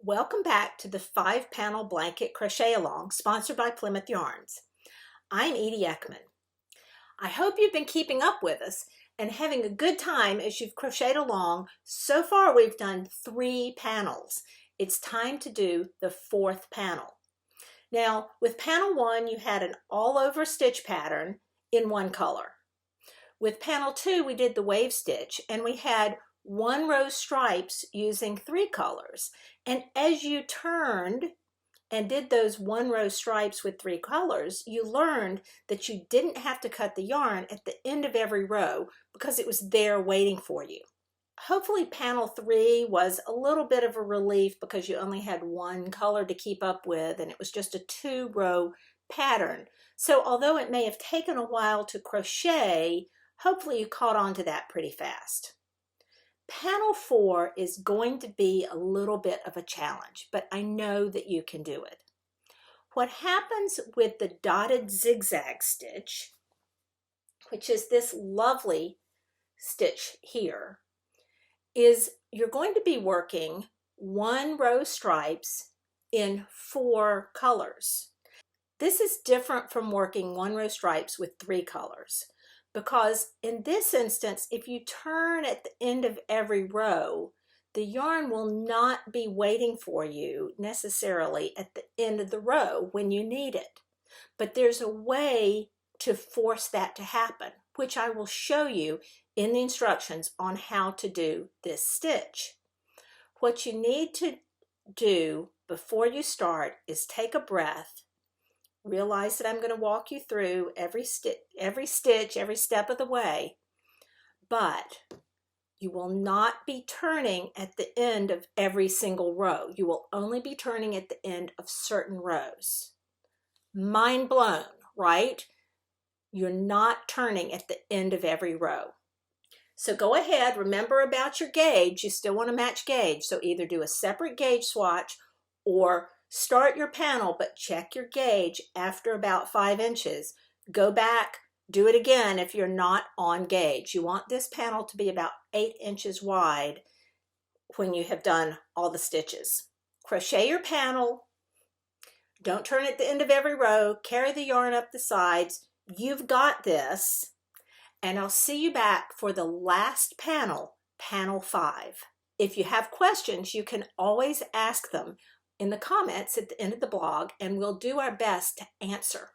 Welcome back to the 5-panel blanket crochet along sponsored by Plymouth Yarns. I'm Edie Eckman. I hope you've been keeping up with us and having a good time as you've crocheted along. So far we've done 3 panels. It's time to do the 4th panel. Now with panel 1 you had an all over stitch pattern in one color. With panel 2 we did the wave stitch and we had 1 row stripes using 3 colors. And as you turned and did those 1 row stripes with 3 colors, you learned that you didn't have to cut the yarn at the end of every row because it was there waiting for you. Hopefully panel 3 was a little bit of a relief because you only had 1 color to keep up with and it was just a 2-row pattern. So although it may have taken a while to crochet, hopefully you caught on to that pretty fast. Panel 4 is going to be a little bit of a challenge, but I know that you can do it. What happens with the dotted zigzag stitch, which is this lovely stitch here, is you're going to be working 1 row stripes in 4 colors. This is different from working 1 row stripes with 3 colors. Because in this instance, if you turn at the end of every row, the yarn will not be waiting for you necessarily at the end of the row when you need it. But there's a way to force that to happen, which I will show you in the instructions on how to do this stitch. What you need to do before you start is take a breath. Realize that I'm going to walk you through every stitch, every step of the way, but you will not be turning at the end of every single row. You will only be turning at the end of certain rows. Mind blown, right? You're not turning at the end of every row. So go ahead, remember about your gauge. You still want to match gauge, so either do a separate gauge swatch or start your panel, but check your gauge after about 5 inches. Go back, do it again if you're not on gauge. You want this panel to be about 8 inches wide when you have done all the stitches. Crochet your panel. Don't turn at the end of every row. Carry the yarn up the sides. You've got this. And I'll see you back for the last panel, panel 5. If you have questions, you can always ask them in the comments at the end of the blog, and we'll do our best to answer.